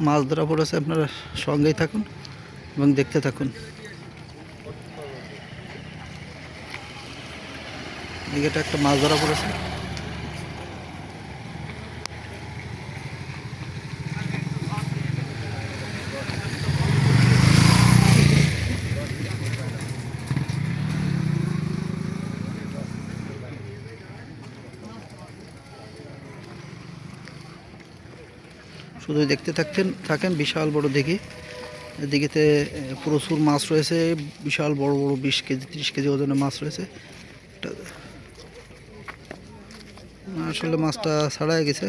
মাছ ধরা পড়েছে। আপনারা সঙ্গেই থাকুন এবং দেখতে থাকুন। এটা একটা মাছ ধরা পড়েছে। শুধু দেখতে থাকেন। বিশাল বড় দিঘি। দিঘিতে প্রচুর মাছ রয়েছে। বিশাল বড় বড় 20 কেজি 30 কেজি ওজনের মাছ রয়েছে। আসলে মাছটা ছাড়াই গেছে।